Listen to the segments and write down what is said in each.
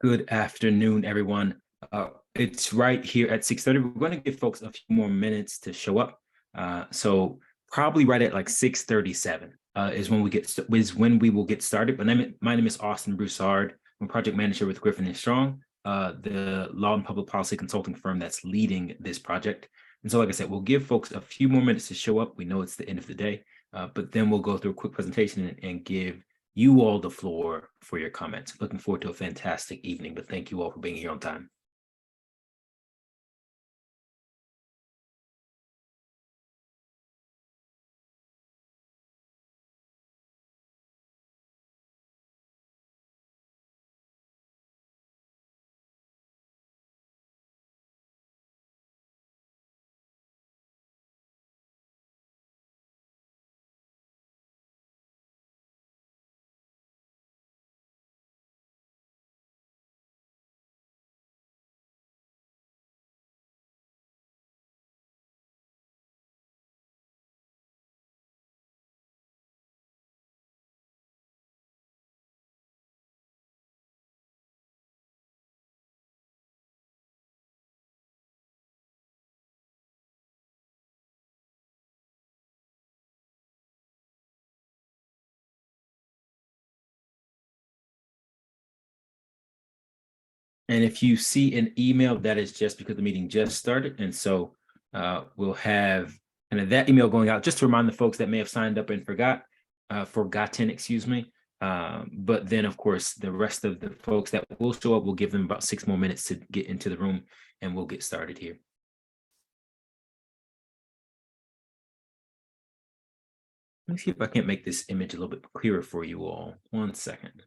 Good afternoon, everyone. It's right here at 6:30. We're going to give folks a few more minutes to show up. So probably right at like 6:37 is when we will get started. But my name is Austin Broussard. I'm project manager with Griffin and Strong, the law and public policy consulting firm that's leading this project. And so, like I said, we'll give folks a few more minutes to show up. We know it's the end of the day, but then we'll go through a quick presentation and give you all the floor for your comments. Looking forward to a fantastic evening, but thank you all for being here on time. And if you see an email, that is just because the meeting just started. And so we'll have kind of that email going out just to remind the folks that may have signed up and forgotten, excuse me. But then, of course, the rest of the folks that will show up, we'll give them about 6 more minutes to get into the room and we'll get started here. Let me see if I can't make this image a little bit clearer for you all. 1 second.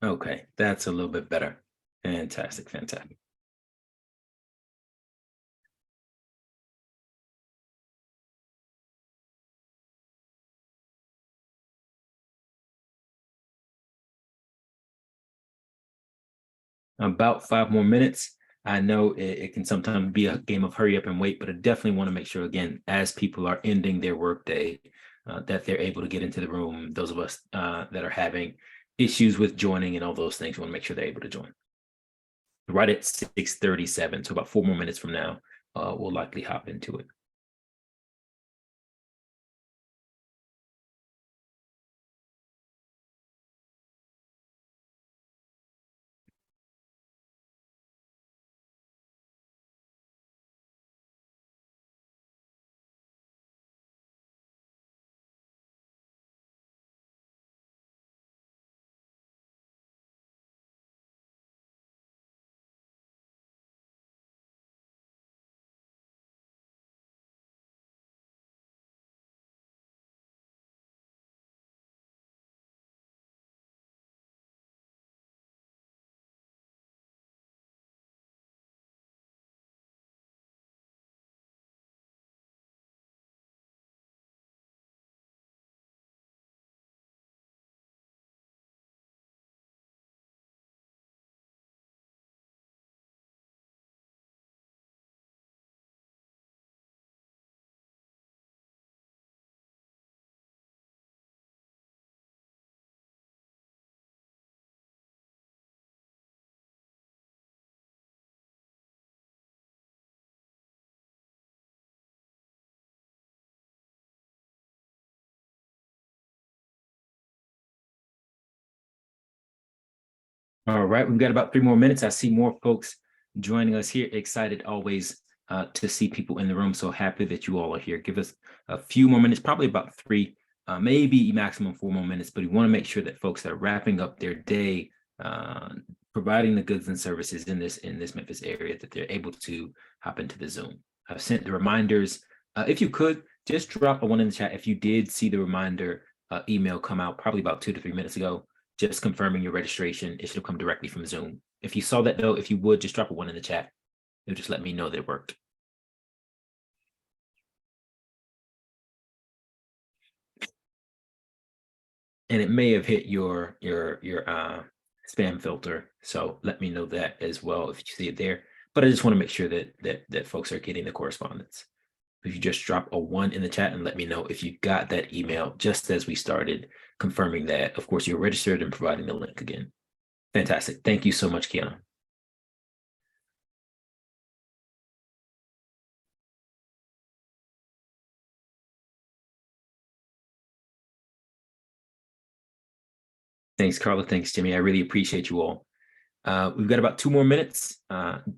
Okay, that's a little bit better. Fantastic, fantastic. About 5 more minutes. I know it can sometimes be a game of hurry up and wait, but I definitely want to make sure, again, as people are ending their workday, that they're able to get into the room. Those of us that are having issues with joining and all those things, we want to make sure they're able to join. Right at 6:37, so about 4 more minutes from now, we'll likely hop into it. All right, we've got about 3 more minutes. I see more folks joining us here. Excited always to see people in the room. So happy that you all are here. Give us a few more minutes, probably about three, maybe maximum 4 more minutes. But we want to make sure that folks that are wrapping up their day, providing the goods and services in this Memphis area, that they're able to hop into the Zoom. I've sent the reminders. If you could just drop a one in the chat if you did see the reminder email come out probably about 2 to 3 minutes ago, just confirming your registration. It should have come directly from Zoom. If you saw that though, if you would just drop a one in the chat, it'll just let me know that it worked. and it may have hit your spam filter. So let me know that as well if you see it there. But I just want to make sure that folks are getting the correspondence. If you just drop a 1 in the chat and let me know if you got that email just as we started, confirming that, of course, you're registered and providing the link again. Fantastic. Thank you so much, Kiana. Thanks, Carla. Thanks, Jimmy. I really appreciate you all. We've got about 2 more minutes,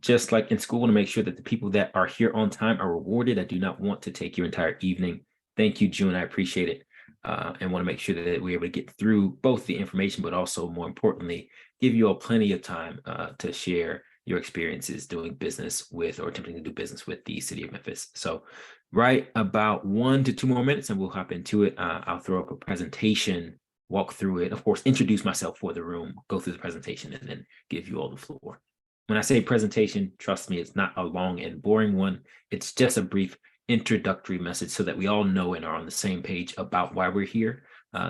just like in school, to make sure that the people that are here on time are rewarded. I do not want to take your entire evening. Thank you, June. I appreciate it. And want to make sure that we're able to get through both the information, but also more importantly, give you all plenty of time to share your experiences doing business with or attempting to do business with the city of Memphis. So right about 1 to 2 more minutes and we'll hop into it. I'll throw up a presentation, walk through it, of course, introduce myself for the room, go through the presentation, and then give you all the floor. When I say presentation, trust me, it's not a long and boring one. It's just a brief introductory message so that we all know and are on the same page about why we're here.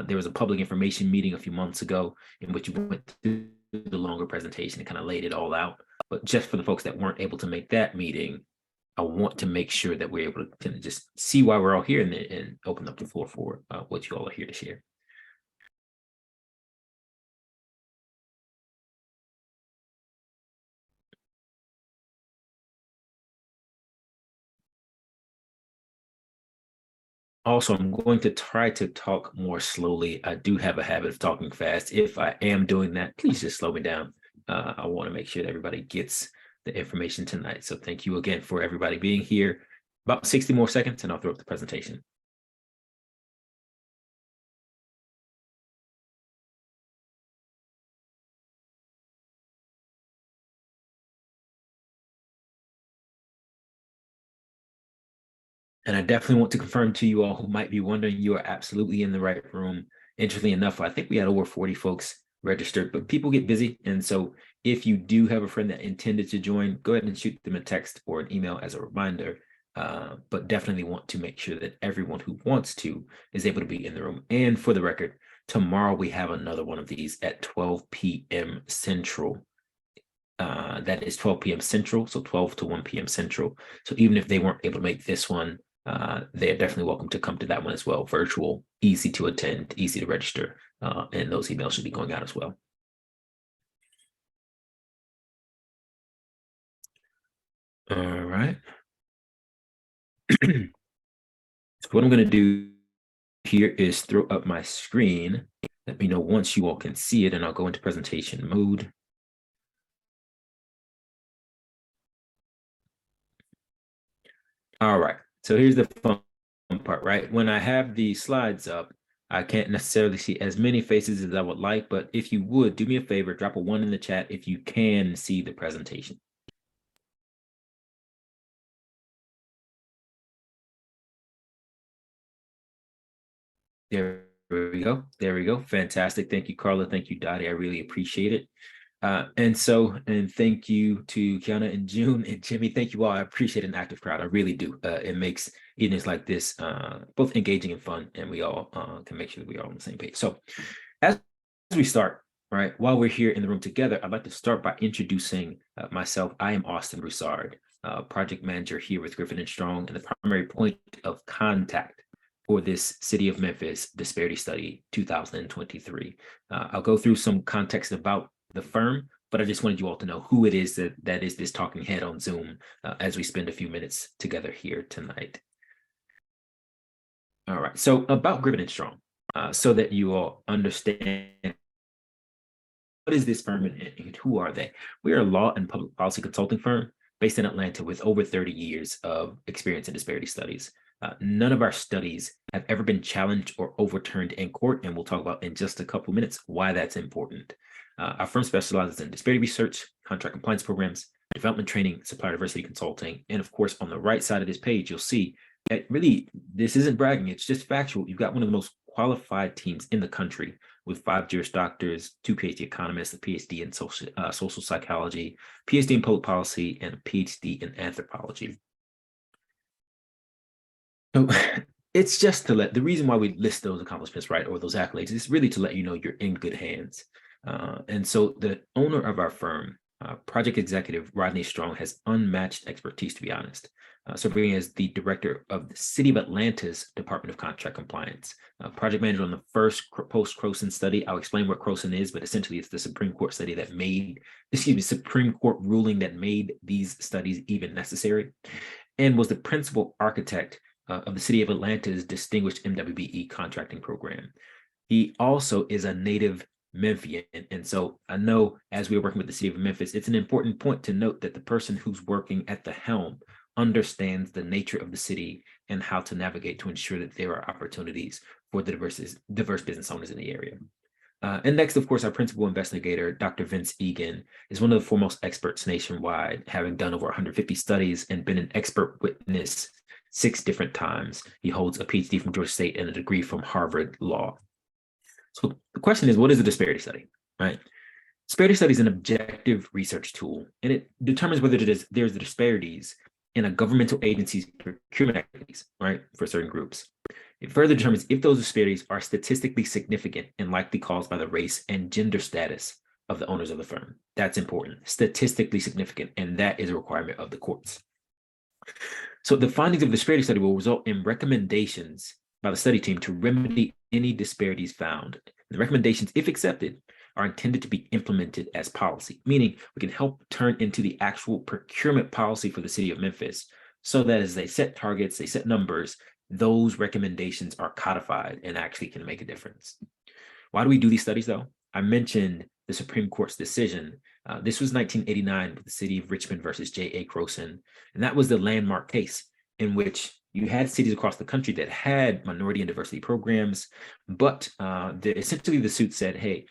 There was a public information meeting a few months ago in which we went through the longer presentation and kind of laid it all out. But just for the folks that weren't able to make that meeting, I want to make sure that we're able to kind of just see why we're all here and open up the floor for what you all are here to share. Also, I'm going to try to talk more slowly. I do have a habit of talking fast. If I am doing that, please just slow me down. I want to make sure that everybody gets the information tonight. So thank you again for everybody being here. About 60 more seconds and I'll throw up the presentation. And I definitely want to confirm to you all who might be wondering, you are absolutely in the right room. Interestingly enough, I think we had over 40 folks registered, but people get busy. And so if you do have a friend that intended to join, go ahead and shoot them a text or an email as a reminder. But definitely want to make sure that everyone who wants to is able to be in the room. And for the record, tomorrow we have another one of these at 12 p.m. Central. That is 12 p.m. Central, so 12 to 1 p.m. Central. So even if they weren't able to make this one, they are definitely welcome to come to that one as well. Virtual, easy to attend, easy to register, and those emails should be going out as well. All right. So what I'm going to do here is throw up my screen. Let me know once you all can see it, and I'll go into presentation mode. All right. So here's the fun part, right? When I have the slides up, I can't necessarily see as many faces as I would like, but if you would, do me a favor, drop a 1 in the chat if you can see the presentation. There we go. There we go. Fantastic. Thank you, Carla. Thank you, Dottie. I really appreciate it. And thank you to Kiana and June and Jimmy. Thank you all. I appreciate an active crowd. I really do. It makes evenings like this both engaging and fun, and we all can make sure that we are on the same page. So as we start, right, while we're here in the room together, I'd like to start by introducing myself. I am Austin Broussard, project manager here with Griffin and Strong, and the primary point of contact for this City of Memphis Disparity Study 2023. I'll go through some context about the firm, but I just wanted you all to know who it is that is this talking head on Zoom as we spend a few minutes together here tonight. All right, so about Griffin and Strong, so that you all understand what is this firm and who are they? We are a law and public policy consulting firm based in Atlanta with over 30 years of experience in disparity studies. None of our studies have ever been challenged or overturned in court, and we'll talk about in just a couple of minutes why that's important. Our firm specializes in disparity research, contract compliance programs, development training, supplier diversity consulting, and of course, on the right side of this page, you'll see that really, this isn't bragging, it's just factual. You've got one of the most qualified teams in the country with 5 Juris Doctors, 2 PhD economists, a PhD in social psychology, PhD in public policy, and a PhD in anthropology. So It's just to the reason why we list those accomplishments, right, or those accolades, is really to let you know you're in good hands. And so the owner of our firm, project executive Rodney Strong, has unmatched expertise, to be honest. Serving as the director of the City of Atlanta's Department of Contract Compliance, project manager on the first post-Croson study. I'll explain what Croson is, but essentially it's the Supreme Court study that made, Supreme Court ruling that made these studies even necessary, and was the principal architect of the City of Atlanta's distinguished MWBE contracting program. He also is a native Memphian. And so I know as we are working with the City of Memphis, it's an important point to note that the person who's working at the helm understands the nature of the city and how to navigate to ensure that there are opportunities for the diverse business owners in the area. And next, of course, our principal investigator, Dr. Vince Egan, is one of the foremost experts nationwide, having done over 150 studies and been an expert witness 6 different times. He holds a PhD from Georgia State and a degree from Harvard Law. So the question is, what is a disparity study, right? Disparity study is an objective research tool, and it determines whether there's disparities in a governmental agency's procurement activities, right, for certain groups. It further determines if those disparities are statistically significant and likely caused by the race and gender status of the owners of the firm. That's important, statistically significant, and that is a requirement of the courts. So the findings of the disparity study will result in recommendations by the study team to remedy any disparities found. The recommendations, if accepted, are intended to be implemented as policy, meaning we can help turn into the actual procurement policy for the city of Memphis, so that as they set targets, they set numbers, those recommendations are codified and actually can make a difference. Why do we do these studies, though? I mentioned the Supreme Court's decision. This was 1989 with the city of Richmond versus J.A. Croson, and that was the landmark case in which you had cities across the country that had minority and diversity programs, but essentially the suit said, hey,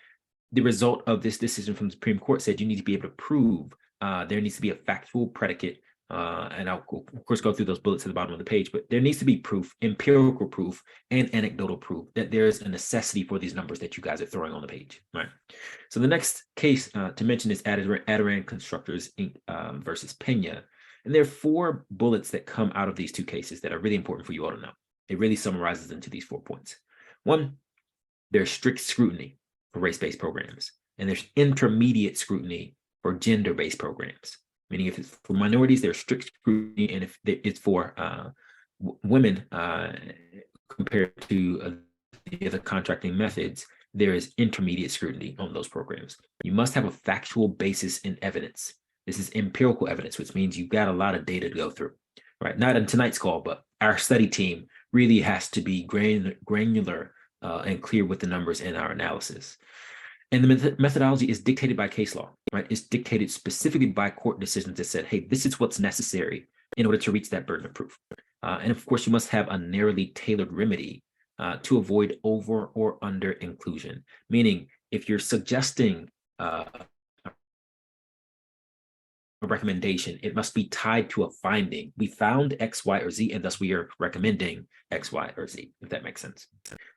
the result of this decision from the Supreme Court said you need to be able to prove there needs to be a factual predicate, and I'll of course go through those bullets at the bottom of the page, but there needs to be proof, empirical proof and anecdotal proof that there's a necessity for these numbers that you guys are throwing on the page, right? So the next case to mention is Adirondack Constructors versus Pena. And there are 4 bullets that come out of these 2 cases that are really important for you all to know. It really summarizes into these 4 points. 1, there's strict scrutiny for race-based programs, and there's intermediate scrutiny for gender-based programs. Meaning if it's for minorities, there's strict scrutiny, and if it's for women compared to the other contracting methods, there is intermediate scrutiny on those programs. You must have a factual basis in evidence. This is empirical evidence, which means you've got a lot of data to go through, right? Not in tonight's call, but our study team really has to be granular and clear with the numbers in our analysis. And the methodology is dictated by case law, right? It's dictated specifically by court decisions that said, hey, this is what's necessary in order to reach that burden of proof. And of course, you must have a narrowly tailored remedy to avoid over or under inclusion. Meaning, if you're suggesting a recommendation, it must be tied to a finding. We found X, Y, or Z, and thus we are recommending X, Y, or Z, if that makes sense.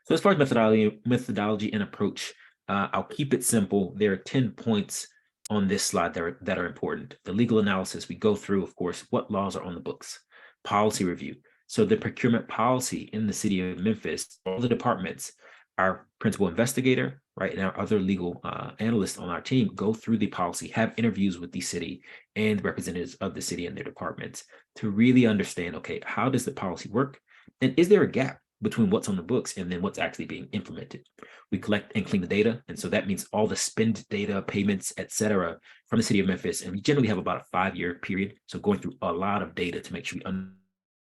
So as far as methodology and approach, I'll keep it simple. There are 10 points on this slide that are important. The legal analysis, we go through, of course, what laws are on the books. Policy review. So the procurement policy in the city of Memphis, all the departments, our principal investigator, right, and our other legal analysts on our team go through the policy, have interviews with the city and representatives of the city and their departments to really understand, okay, how does the policy work? And is there a gap between what's on the books and then what's actually being implemented? We collect and clean the data. And so that means all the spend data, payments, et cetera, from the city of Memphis. And we generally have about a 5-year period. So going through a lot of data to make sure we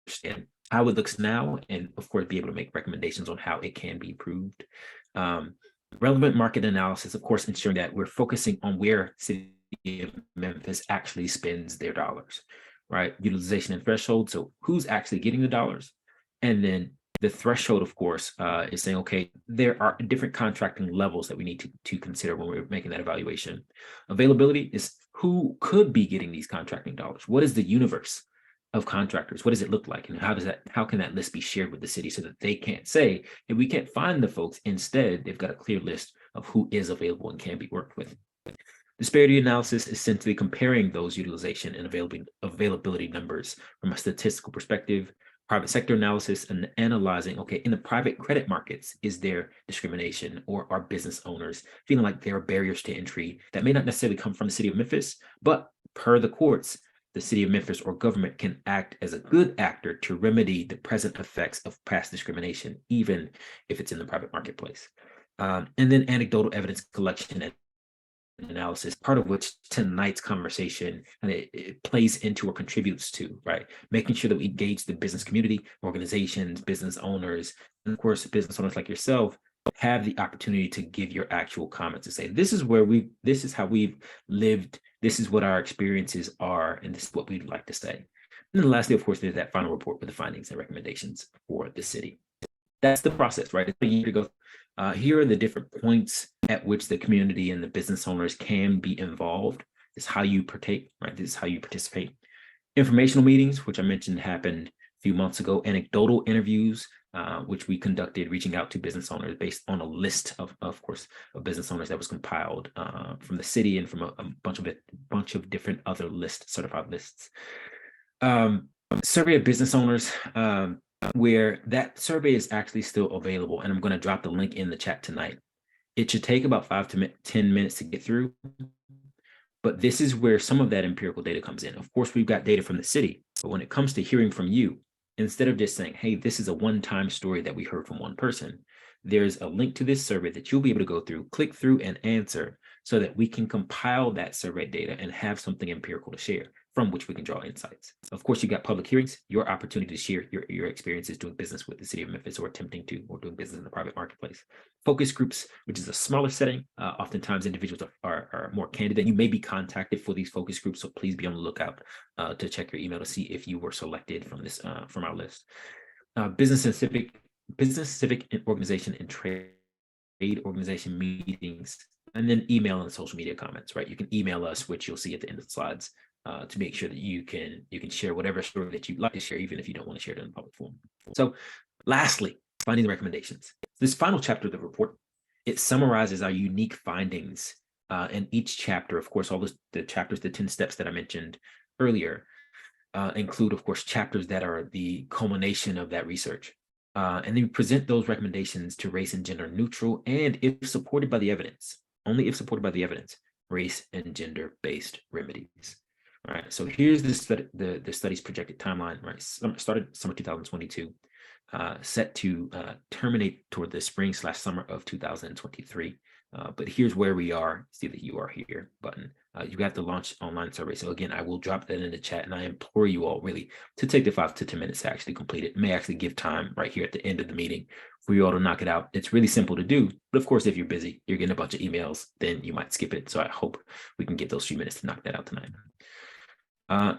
understand how it looks now, and of course, be able to make recommendations on how it can be improved. Relevant market analysis, of course, ensuring that we're focusing on where city of Memphis actually spends their dollars, right? Utilization and threshold. So who's actually getting the dollars? And then the threshold, of course, is saying, okay, there are different contracting levels that we need to consider when we're making that evaluation. Availability is who could be getting these contracting dollars? What is the universe of contractors? What does it look like? And how can that list be shared with the city so that they can't say, if we can't find the folks, instead, they've got a clear list of who is available and can be worked with. Disparity analysis is simply comparing those utilization and availability numbers from a statistical perspective. private sector analysis and analyzing, okay, in the private credit markets, is there discrimination, or are business owners feeling like there are barriers to entry that may not necessarily come from the city of Memphis, but per the courts, the city of Memphis or government can act as a good actor to remedy the present effects of past discrimination, even if it's in the private marketplace. And then anecdotal evidence collection and analysis, part of which tonight's conversation, and it plays into or contributes to, right? Making sure that we engage the business community, organizations, business owners, and of course, business owners like yourself have the opportunity to give your actual comments to say, this is how we've lived, this is what our experiences are, and this is what we'd like to say. And then lastly, of course, there's that final report with the findings and recommendations for the city. That's the process, right? A year ago, here are the different points at which the community and the business owners can be involved. This is how you partake, right? This is how you participate. Informational meetings, which I mentioned happened a few months ago. Anecdotal interviews, which we conducted, reaching out to business owners based on a list of course, of business owners that was compiled from the city and from a bunch of different other lists, certified lists. Survey of business owners, where that survey is actually still available, and I'm going to drop the link in the chat tonight. It should take about 5 to 10 minutes to get through, but this is where some of that empirical data comes in. Of course, we've got data from the city, but when it comes to hearing from you, instead of just saying, hey, this is a one-time story that we heard from one person, there's a link to this survey that you'll be able to go through, click through, and answer, so that we can compile that survey data and have something empirical to share from which we can draw insights. Of course, you got public hearings, your opportunity to share your experiences doing business with the city of Memphis, or attempting to, or doing business in the private marketplace. Focus groups, which is a smaller setting. Oftentimes individuals are more candid, and you may be contacted for these focus groups, so please be on the lookout to check your email to see if you were selected from this from our list. Business, civic organization, and trade organization meetings, and then email and social media comments, right? You can email us, which you'll see at the end of the slides, to make sure that you can share whatever story that you'd like to share, even if you don't want to share it in public forum. So lastly, finding the recommendations. This final chapter of the report, it summarizes our unique findings. And each chapter, of course, all the chapters, the 10 steps that I mentioned earlier, include, of course, chapters that are the culmination of that research. And then we present those recommendations to race and gender neutral, and if supported by the evidence, only if supported by the evidence, race and gender-based remedies. All right, so here's the study's projected timeline, right? Started summer 2022, set to terminate toward the spring/summer of 2023. But here's where we are. See the "You Are Here" button. You got the launch online survey. So again, I will drop that in the chat, and I implore you all really to take the 5 to 10 minutes to actually complete it. It may actually give time right here at the end of the meeting for you all to knock it out. It's really simple to do, but of course, if you're busy, you're getting a bunch of emails, then you might skip it. So I hope we can get those few minutes to knock that out tonight.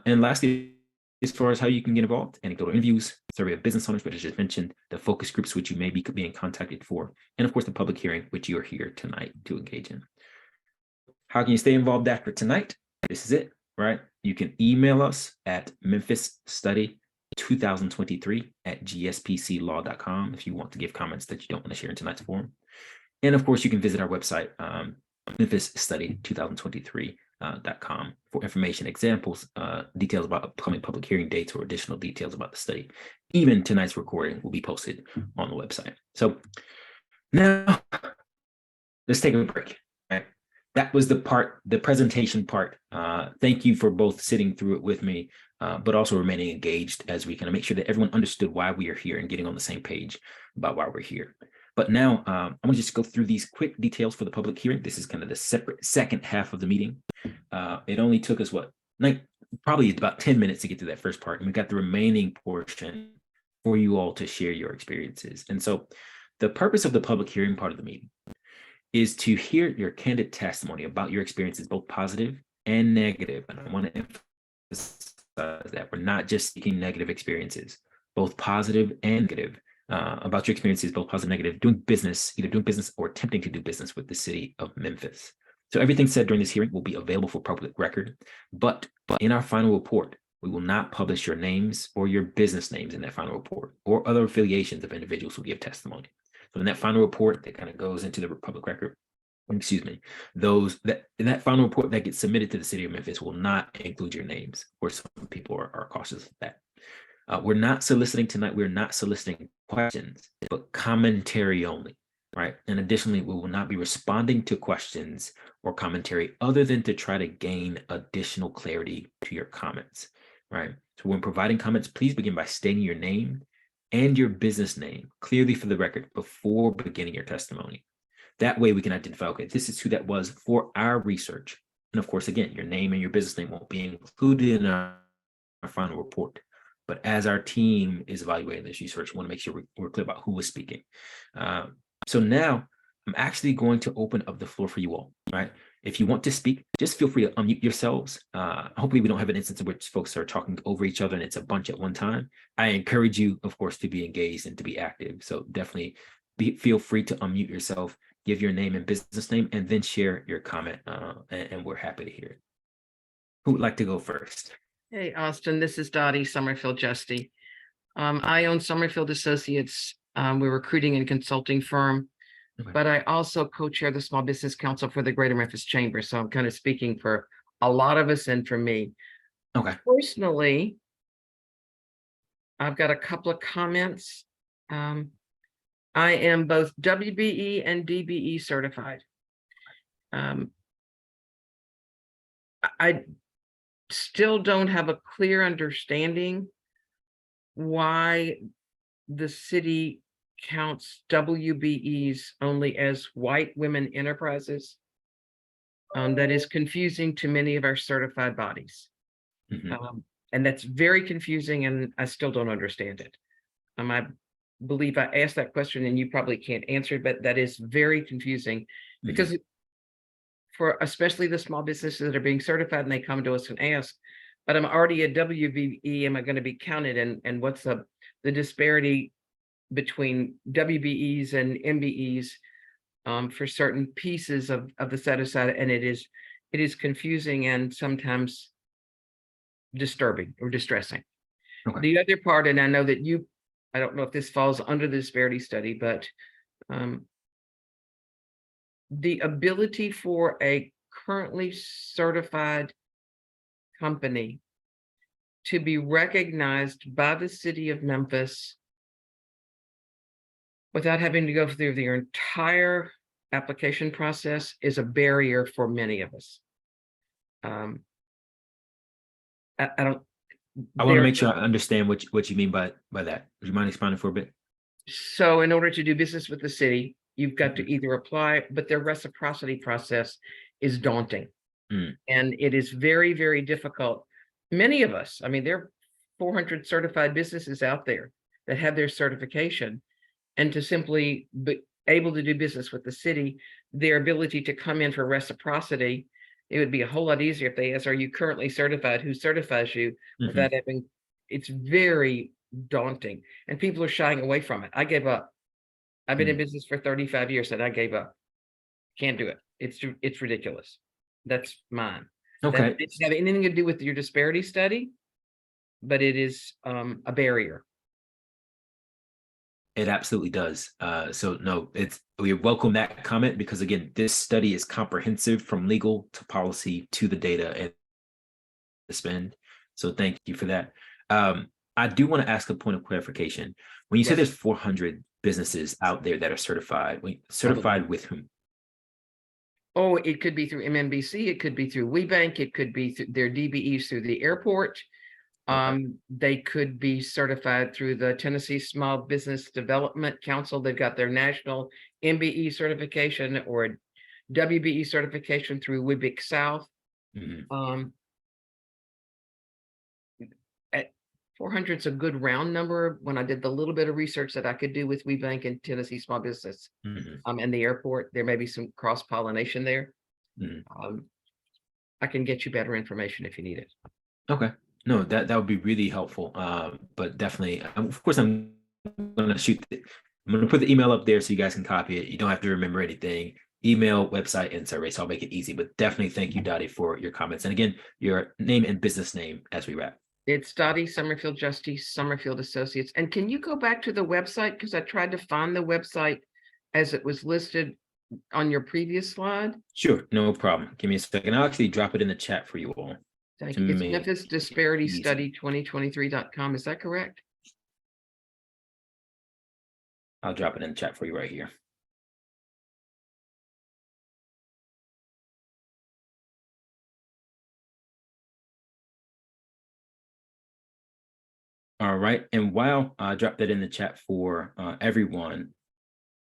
And lastly, as far as how you can get involved, anecdotal interviews, survey of business owners, which I just mentioned, the focus groups, which you may be being contacted for, and of course, the public hearing, which you are here tonight to engage in. How can you stay involved after tonight? This is it, right? You can email us at memphisstudy2023@gspclaw.com if you want to give comments that you don't want to share in tonight's forum. And of course, you can visit our website, memphisstudy2023.com for information, examples, details about upcoming public hearing dates, or additional details about the study. Even tonight's recording will be posted on the website. So now let's take a break. Right? That was the presentation part. Thank you for both sitting through it with me, but also remaining engaged as we kind of make sure that everyone understood why we are here and getting on the same page about why we're here. But now I'm going to just go through these quick details for the public hearing. This is kind of the separate second half of the meeting. It only took us probably about 10 minutes to get to that first part, and we got the remaining portion for you all to share your experiences. And so the purpose of the public hearing part of the meeting is to hear your candid testimony about your experiences, both positive and negative. And I want to emphasize that we're not just seeking negative experiences, both positive and negative, about your experiences, both positive and negative, either doing business or attempting to do business with the city of Memphis. So everything said during this hearing will be available for public record, but in our final report, we will not publish your names or your business names in that final report, or other affiliations of individuals who give testimony. So in that final report that kind of goes into the public record, in that final report that gets submitted to the city of Memphis will not include your names, or some people are cautious of that. We're not soliciting tonight. We're not soliciting questions, but commentary only, right? And additionally, we will not be responding to questions or commentary other than to try to gain additional clarity to your comments, right? So when providing comments, please begin by stating your name and your business name clearly for the record before beginning your testimony. That way we can identify, okay, this is who that was for our research. And of course, again, your name and your business name won't be included in our final report. But as our team is evaluating this research, we want to make sure we're clear about who is speaking. So now I'm actually going to open up the floor for you all, right? If you want to speak, just feel free to unmute yourselves. Hopefully we don't have an instance in which folks are talking over each other and it's a bunch at one time. I encourage you, of course, to be engaged and to be active. So definitely feel free to unmute yourself, give your name and business name, and then share your comment, and we're happy to hear it. Who would like to go first? Hey, Austin, this is Dottie Summerfield Justy. I own Summerfield Associates. We're a recruiting and consulting firm, but I also co-chair the Small Business Council for the Greater Memphis Chamber. So I'm kind of speaking for a lot of us and for me. Okay. Personally, I've got a couple of comments. I am both WBE and DBE certified. I still don't have a clear understanding why the city counts WBEs only as white women enterprises. That is confusing to many of our certified bodies. And that's very confusing, and I still don't understand it. I believe I asked that question and you probably can't answer it, but that is very confusing because for especially the small businesses that are being certified and they come to us and ask, but I'm already a WBE, am I going to be counted? And what's the disparity between WBEs and MBEs for certain pieces of the set aside? And it is confusing and sometimes disturbing or distressing. Okay. The other part, and I know that I don't know if this falls under the disparity study, but the ability for a currently certified company to be recognized by the city of Memphis without having to go through their entire application process is a barrier for many of us. I want to make sure I understand what you mean by that. Would you mind expounding for a bit? So in order to do business with the city, you've got to either apply, but their reciprocity process is daunting. And it is very, very difficult. Many of us, I mean, there are 400 certified businesses out there that have their certification, and to simply be able to do business with the city, their ability to come in for reciprocity, it would be a whole lot easier if they ask, are you currently certified? Who certifies you? Without having, it's very daunting and people are shying away from it. I gave up. I've been in business for 35 years and I gave up. Can't do it. It's ridiculous. That's mine. Okay. It doesn't have anything to do with your disparity study, but it is a barrier. It absolutely does. So no, we welcome that comment because again, this study is comprehensive from legal to policy to the data and the spend. So thank you for that. I do want to ask a point of clarification. When you say there's 400 businesses out there that are certified, certified with whom? Oh, it could be through MMBC, it could be through WeBank, it could be through their DBEs through the airport. They could be certified through the Tennessee Small Business Development Council. They've got their national MBE certification or WBE certification through WBIC South. 400 is a good round number. When I did the little bit of research that I could do with WeBank and Tennessee Small Business and the airport, there may be some cross-pollination there. I can get you better information if you need it. Okay. No, that would be really helpful. But definitely, of course, I'm going to put the email up there so you guys can copy it. You don't have to remember anything. Email, website, and survey. So I'll make it easy. But definitely thank you, Dottie, for your comments. And again, your name and business name as we wrap. It's Dottie Summerfield Justy, Summerfield Associates. And can you go back to the website? Because I tried to find the website as it was listed on your previous slide. Sure, no problem. Give me a second. I'll actually drop it in the chat for you all. Thank to you. It's make Memphis it Disparity easy. Study 2023.com. Is that correct? I'll drop it in the chat for you right here. All right, and while I drop that in the chat for everyone,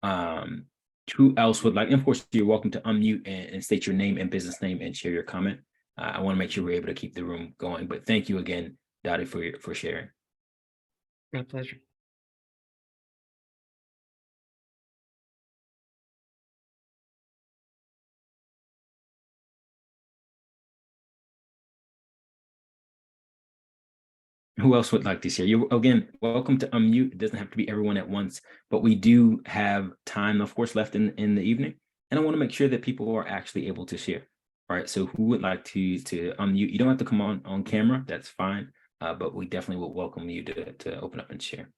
who else would like, and of course, you're welcome to unmute and state your name and business name and share your comment. I want to make sure we're able to keep the room going, but thank you again, Dottie, for sharing. My pleasure. Who else would like to share? You again, welcome to unmute. It doesn't have to be everyone at once, but we do have time, of course, left in the evening, and I want to make sure that people are actually able to share. All right, so who would like to unmute? You don't have to come on camera. That's fine, but we definitely will welcome you to open up and share.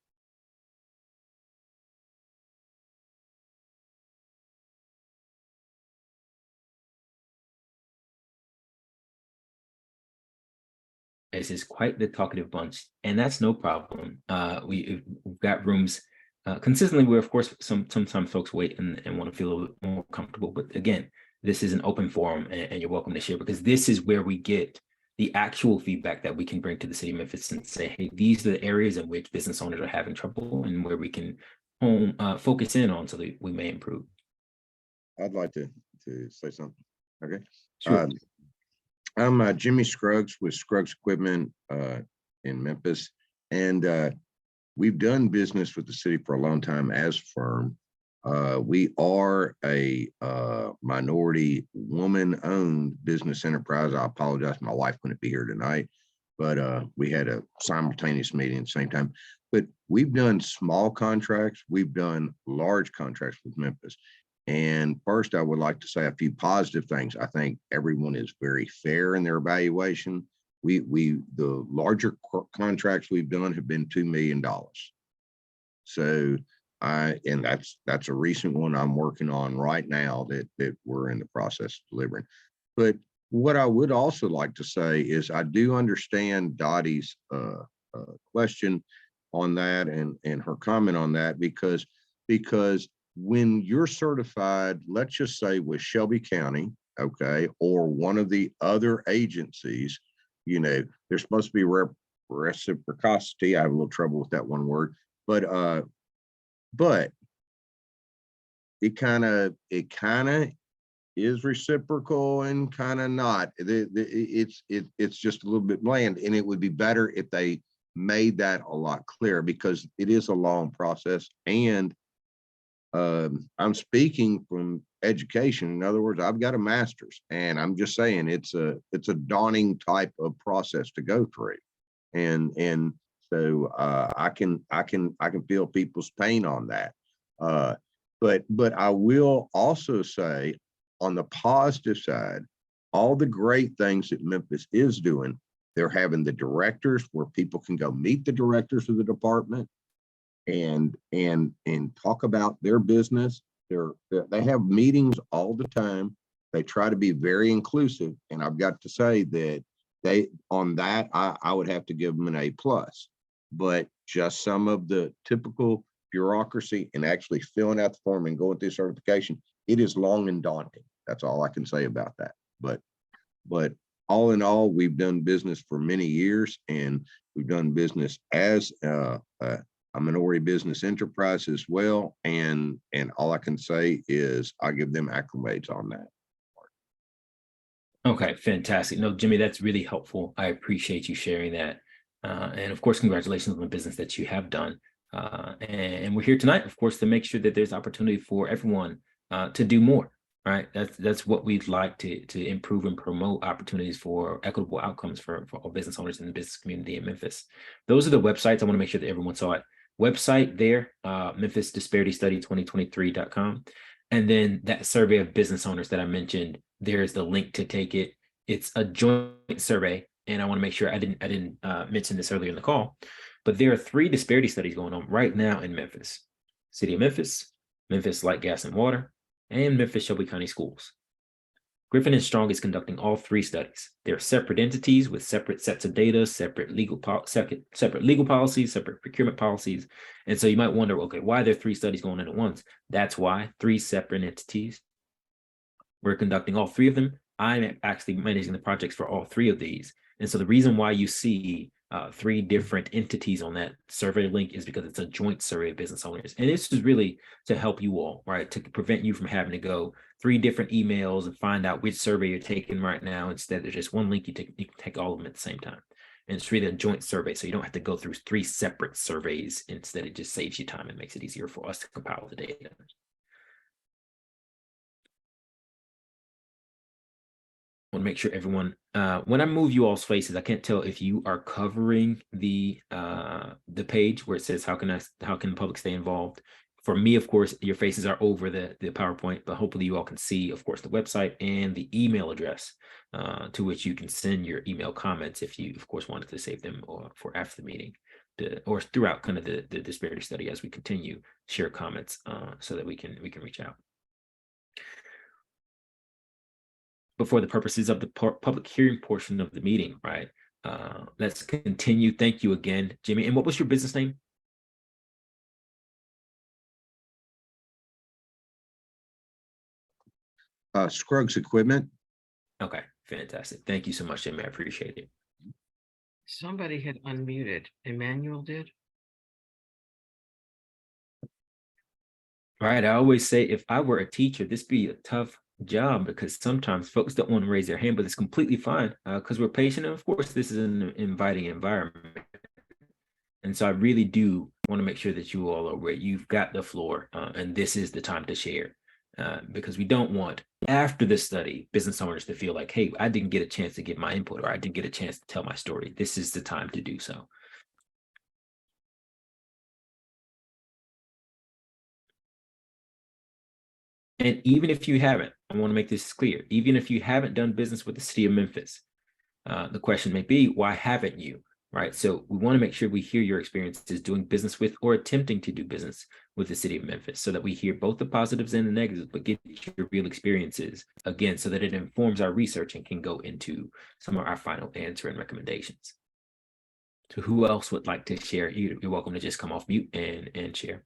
This is quite the talkative bunch, and that's no problem. We've got rooms consistently where, of course, sometimes folks wait and want to feel a little bit more comfortable. But again, this is an open forum, and you're welcome to share, because this is where we get the actual feedback that we can bring to the city of Memphis and say, hey, these are the areas in which business owners are having trouble and where we can focus in on so that we may improve. I'd like to say something. Okay. Sure. I'm Jimmy Scruggs with Scruggs Equipment in Memphis, and we've done business with the city for a long time as a firm. We are a minority woman-owned business enterprise. I apologize, my wife couldn't be here tonight, but we had a simultaneous meeting at the same time. But we've done small contracts, we've done large contracts with Memphis. And first, I would like to say a few positive things. I think everyone is very fair in their evaluation. The larger contracts we've done have been $2 million. So and that's a recent one I'm working on right now that we're in the process of delivering. But what I would also like to say is I do understand Dottie's question on that and her comment on that, because when you're certified, let's just say with Shelby County, okay, or one of the other agencies, you know, there's supposed to be reciprocity. I have a little trouble with that one word, but it kind of is reciprocal and kind of not. It's just a little bit bland, and it would be better if they made that a lot clearer, because it is a long process. And I'm speaking from education. In other words, I've got a master's, and I'm just saying it's a daunting type of process to go through, and so I can feel people's pain on that. But I will also say, on the positive side, all the great things that Memphis is doing, they're having the directors where people can go meet the directors of the department and talk about their business. They have meetings all the time. They try to be very inclusive, and I've got to say that I would have to give them an A+. But just some of the typical bureaucracy and actually filling out the form and going through certification, it is long and daunting. That's all I can say about that. But all in all, we've done business for many years, and we've done business as a minority business enterprise as well. And all I can say is I give them accolades on that. Okay, fantastic. No, Jimmy, that's really helpful. I appreciate you sharing that. And of course, congratulations on the business that you have done. And we're here tonight, of course, to make sure that there's opportunity for everyone to do more. Right. That's what we'd like to improve and promote opportunities for equitable outcomes for all business owners in the business community in Memphis. Those are the websites. I want to make sure that everyone saw it. Website there, Memphis Disparity Study 2023.com. And then that survey of business owners that I mentioned, there's the link to take it. It's a joint survey. And I want to make sure I didn't mention this earlier in the call, but there are 3 disparity studies going on right now in Memphis: City of Memphis, Memphis Light, Gas, and Water, and Memphis Shelby County Schools. Griffin and Strong is conducting all three studies. They're separate entities with separate sets of data, separate legal policies, separate procurement policies. And so you might wonder, okay, why are there three studies going in at once? That's why, three separate entities. We're conducting all three of them. I'm actually managing the projects for all three of these. And so the reason why you see three different entities on that survey link is because it's a joint survey of business owners. And this is really to help you all, right? To prevent you from having to go three different emails and find out which survey you're taking right now. Instead, there's just one link you can take all of them at the same time. And it's really a joint survey. So you don't have to go through three separate surveys. Instead, it just saves you time and makes it easier for us to compile the data. I want to make sure everyone, when I move you all's faces, I can't tell if you are covering the page where it says how can the public stay involved. For me, of course, your faces are over the PowerPoint, but hopefully you all can see, of course, the website and the email address to which you can send your email comments if you, of course, wanted to save them for after the meeting, or throughout kind of the disparity study as we continue share comments so that we can reach out. But for the purposes of the public hearing portion of the meeting, right? Let's continue. Thank you again, Jimmy. And what was your business name? Scruggs Equipment. Okay, fantastic. Thank you so much, Jimmy. I appreciate it. Somebody had unmuted. Emmanuel did. Right. I always say if I were a teacher, this would be a tough job because sometimes folks don't want to raise their hand, but it's completely fine because we're patient. And of course, this is an inviting environment. And so I really do want to make sure that you all are aware you've got the floor and this is the time to share because we don't want after the study business owners to feel like, hey, I didn't get a chance to give my input or I didn't get a chance to tell my story. This is the time to do so. And even if you haven't, I want to make this clear, even if you haven't done business with the city of Memphis, the question may be, why haven't you? Right. So we want to make sure we hear your experiences doing business with or attempting to do business with the city of Memphis so that we hear both the positives and the negatives, but get your real experiences again, so that it informs our research and can go into some of our final answer and recommendations. So who else would like to share? You're welcome to just come off mute and share.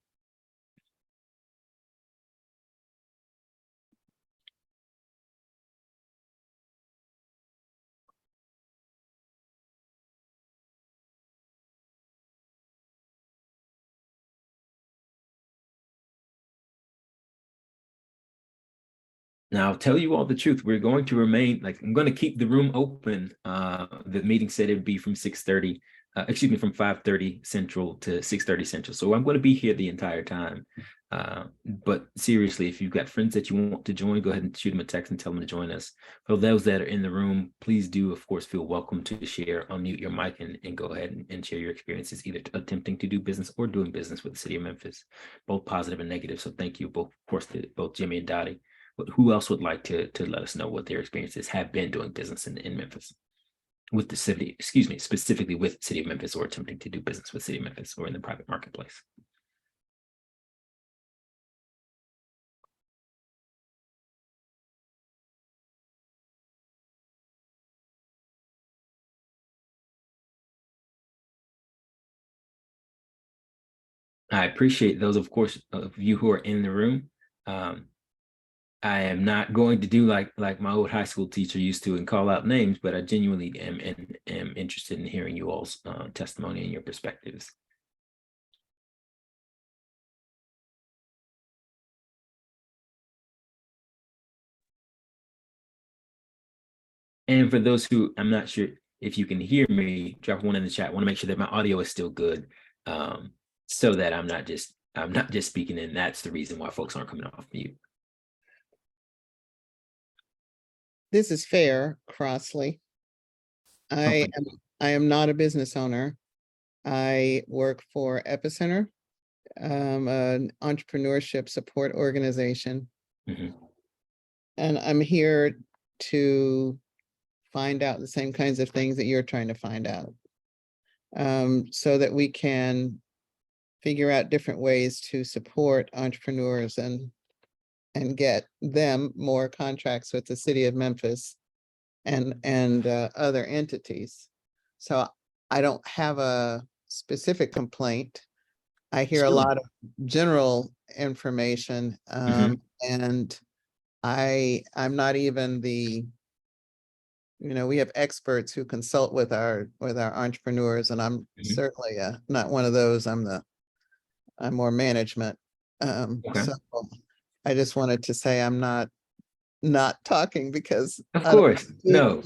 Now, I'll tell you all the truth. We're going to remain, like, I'm going to keep the room open. The meeting said it would be from 6:30, from 5:30 Central to 6:30 Central. So I'm going to be here the entire time. But seriously, if you've got friends that you want to join, go ahead and shoot them a text and tell them to join us. For those that are in the room, please do, of course, feel welcome to share, unmute your mic and go ahead and share your experiences, either attempting to do business or doing business with the city of Memphis, both positive and negative. So thank you both, of course, to both Jimmy and Dottie. But who else would like to let us know what their experiences have been doing business in Memphis with the city, specifically with the city of Memphis or attempting to do business with city of Memphis or in the private marketplace? I appreciate those, of course, of you who are in the room. I am not going to do like my old high school teacher used to and call out names, but I genuinely am interested in hearing you all's testimony and your perspectives. And for those who, I'm not sure if you can hear me, drop one in the chat. I want to make sure that my audio is still good, so that I'm not just speaking, and that's the reason why folks aren't coming off mute. This is Fair Crossley. I am not a business owner. I work for Epicenter, an entrepreneurship support organization. Mhm. And I'm here to find out the same kinds of things that you're trying to find out. So that we can figure out different ways to support entrepreneurs and and get them more contracts with the city of Memphis and other entities. So I don't have a specific complaint. I hear a Sure. lot of general information, and I'm not even the, we have experts who consult with our entrepreneurs, and I'm Mhm. certainly not one of those. I'm more management. Okay. So I just wanted to say I'm not talking because Of I don't course. speak. No,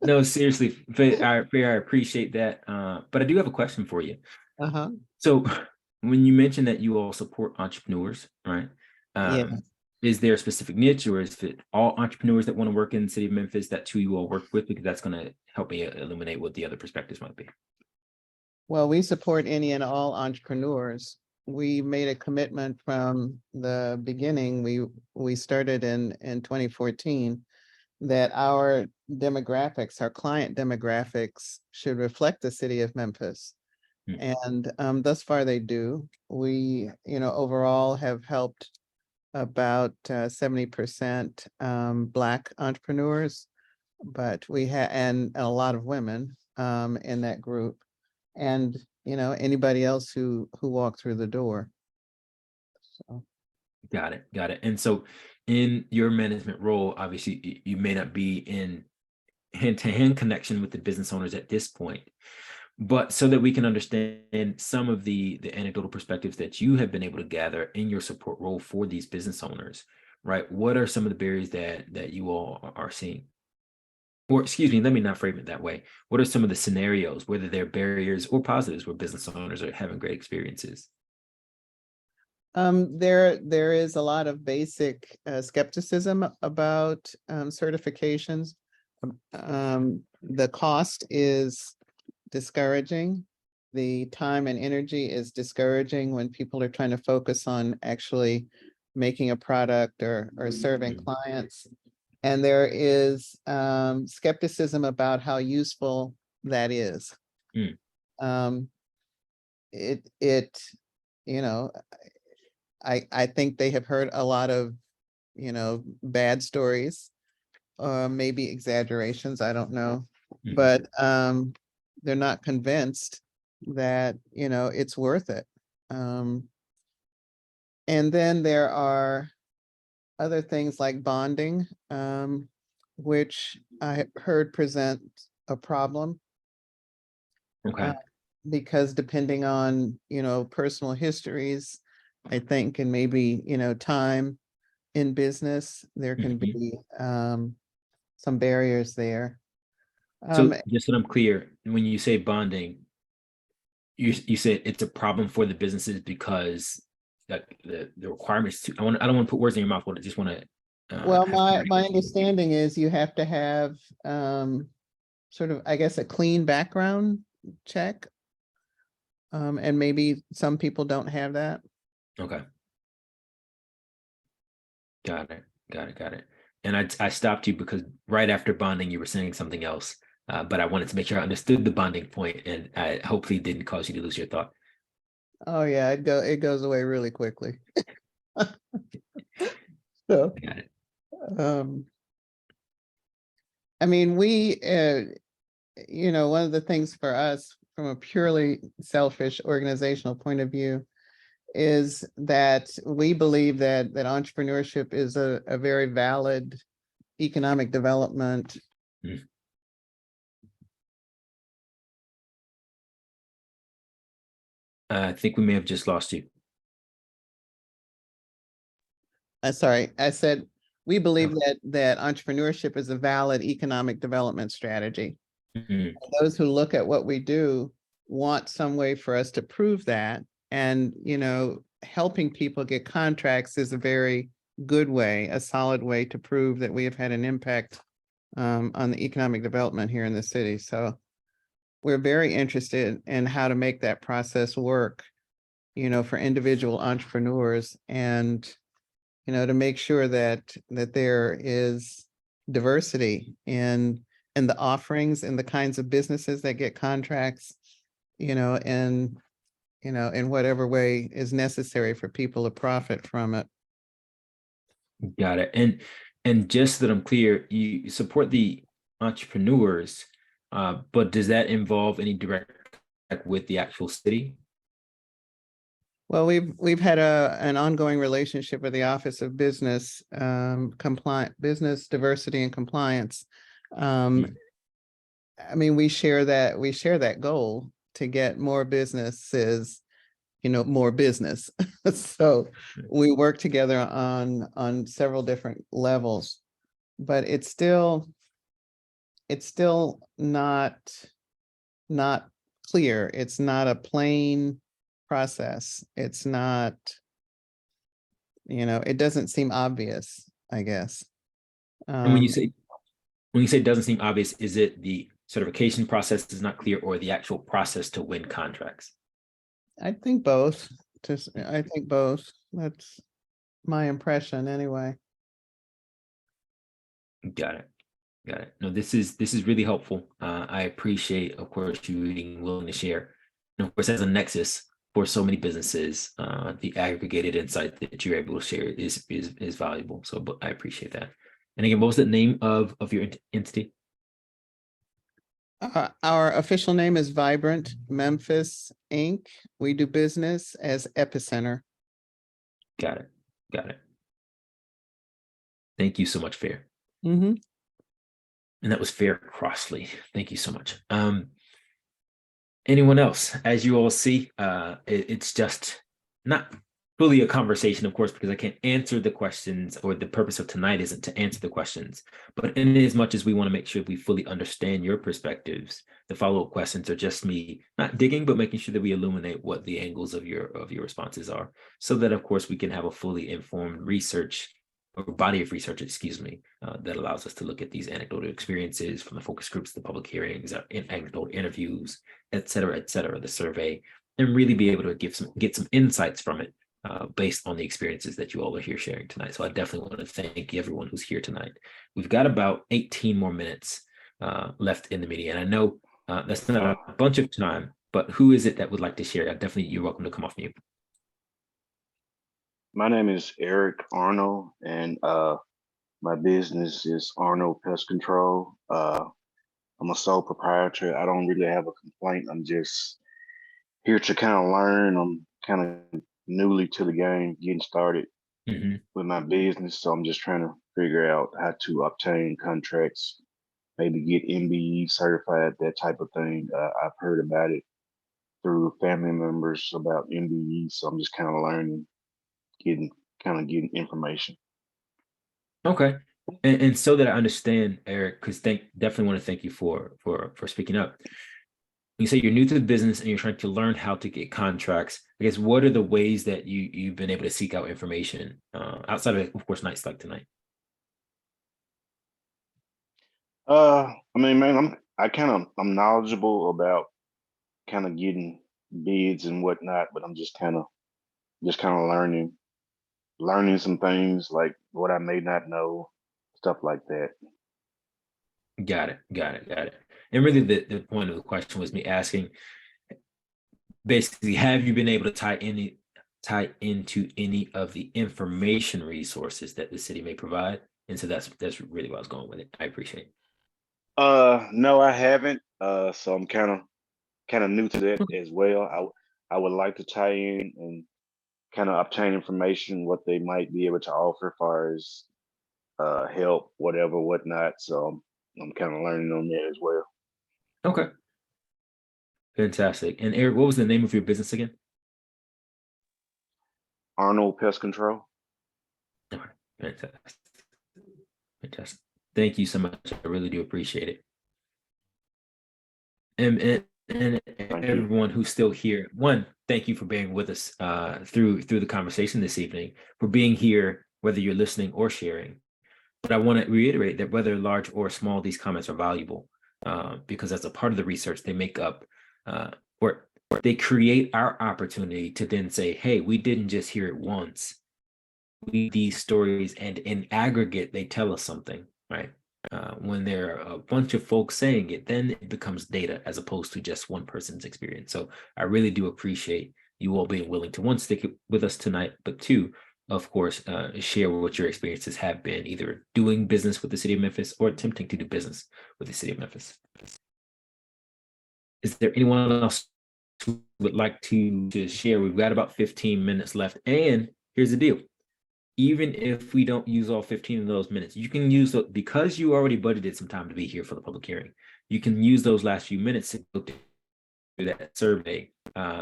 no, seriously, I appreciate that. But I do have a question for you. Uh-huh. So when you mentioned that you all support entrepreneurs, right? Yeah. Is there a specific niche, or is it all entrepreneurs that want to work in the city of Memphis? That's who you all work with, because that's going to help me illuminate what the other perspectives might be. Well, we support any and all entrepreneurs. We made a commitment from the beginning. We started in 2014 that our demographics, our client demographics should reflect the city of Memphis. Hmm. And thus far they do. We, overall have helped about 70% Black entrepreneurs, but we have, and a lot of women in that group. And, anybody else who walked through the door. So, Got it. Got it. And so in your management role, obviously you may not be in hand-to-hand connection with the business owners at this point, but so that we can understand some of the anecdotal perspectives that you have been able to gather in your support role for these business owners, right? What are some of the barriers that you all are seeing? Or excuse me, let me not frame it that way. What are some of the scenarios, whether they're barriers or positives, where business owners are having great experiences? there is a lot of basic skepticism about certifications. The cost is discouraging. The time and energy is discouraging when people are trying to focus on actually making a product or serving clients. And there is skepticism about how useful that is. Mm. Um, it, you know, I think they have heard a lot of, bad stories, maybe exaggerations, I don't know. Mhm. But they're not convinced that, it's worth it. Um, and then there are other things like bonding, which I have heard present a problem. Okay. Because depending on, personal histories, I think, and maybe, time in business, there can Mhm. be some barriers there. So just so I'm clear, when you say bonding, you said it's a problem for the businesses because the requirements to, I don't want to put words in your mouth, but I just want to Well, have my clarity. understanding is you have to have sort of, I guess, a clean background check. And maybe some people don't have that. Okay. Got it. Got it. Got it. And I stopped you because right after bonding, you were saying something else. But I wanted to make sure I understood the bonding point, and I hopefully didn't cause you to lose your thought. Oh yeah, it goes away really quickly. So, Got it. um, I mean, one of the things for us from a purely selfish organizational point of view is that we believe that entrepreneurship is a very valid economic development. Mm. I think we may have just lost you. Sorry, I said, we believe Oh. that entrepreneurship is a valid economic development strategy. Mhm. Those who look at what we do want some way for us to prove that. And, helping people get contracts is a very good way, a solid way to prove that we have had an impact on the economic development here in the city. So we're very interested in how to make that process work, for individual entrepreneurs, and, to make sure that there is diversity in the offerings and the kinds of businesses that get contracts, and, in whatever way is necessary for people to profit from it. Got it. And just so that I'm clear, you support the entrepreneurs, but does that involve any direct contact with the actual city? Well, we've had an ongoing relationship with the Office of Business Business Diversity and Compliance. Mm. I mean, we share that goal to get more businesses, more business. So we work together on several different levels, but it's still not clear. It's not a plain process. It's not, it doesn't seem obvious, I guess. And when you say it doesn't seem obvious, is it the certification process is not clear or the actual process to win contracts? I think both. I think both. That's my impression anyway. Got it. Got it. No, this is really helpful. I appreciate, of course, you being willing to share. And of course, as a nexus for so many businesses, the aggregated insight that you're able to share is valuable. So, but I appreciate that. And again, what was the name of your entity? Our official name is Vibrant Memphis Inc. We do business as Epicenter. Got it. Got it. Thank you so much, Fair. Mhm. And that was Fair Crossley. Thank you so much. Anyone else? As you all see, it's just not fully a conversation, of course, because I can't answer the questions, or the purpose of tonight isn't to answer the questions. But in as much as we want to make sure we fully understand your perspectives, the follow-up questions are just me not digging, but making sure that we illuminate what the angles of your responses are, so that, of course, we can have a fully informed research or body of research, excuse me, that allows us to look at these anecdotal experiences from the focus groups, the public hearings, anecdotal interviews, et cetera, the survey, and really be able to get some insights from it based on the experiences that you all are here sharing tonight. So I definitely want to thank everyone who's here tonight. We've got about 18 more minutes left in the meeting, and I know that's not a bunch of time, but who is it that would like to share? Definitely, you're welcome to come off mute. My name is Eric Arnold, and my business is Arnold Pest Control. I'm a sole proprietor. I don't really have a complaint. I'm just here to kind of learn. I'm kind of newly to the game, getting started with my business. So I'm just trying to figure out how to obtain contracts, maybe get MBE certified, that type of thing. I've heard about it through family members about MBE. So I'm just kind of learning, getting information. Okay. And so that I understand, Eric, because definitely want to thank you for speaking up. You say you're new to the business and you're trying to learn how to get contracts. I guess what are the ways that you've been able to seek out information outside of course, nights like tonight? I mean, man, I'm knowledgeable about kind of getting bids and whatnot, but I'm just kind of learning some things like what I may not know, stuff like that. Got it. And really the point of the question was me asking, basically, have you been able to tie into any of the information resources that the city may provide? And so that's really what I was going with it. I appreciate it. No, I haven't. So I'm kind of new to that as well. I would like to tie in and kind of obtain information, what they might be able to offer as far as help, whatever, whatnot. So I'm kind of learning on that as well. Okay. Fantastic. And Eric, what was the name of your business again? Arnold Pest Control. All right. Fantastic. Thank you so much. I really do appreciate it. And everyone who's still here, one, thank you for being with us through the conversation this evening, for being here, whether you're listening or sharing. But I want to reiterate that whether large or small, these comments are valuable because as a part of the research, they make up or they create our opportunity to then say, hey, we didn't just hear it once. We these stories, and in aggregate, they tell us something, right? When there are a bunch of folks saying it, then it becomes data as opposed to just one person's experience. So I really do appreciate you all being willing to, one, stick with us tonight, but two, of course, share what your experiences have been, either doing business with the city of Memphis or attempting to do business with the city of Memphis. Is there anyone else who would like to share? We've got about 15 minutes left. And here's the deal. Even if we don't use all 15 of those minutes, you can use those, because you already budgeted some time to be here for the public hearing. You can use those last few minutes to go through that survey,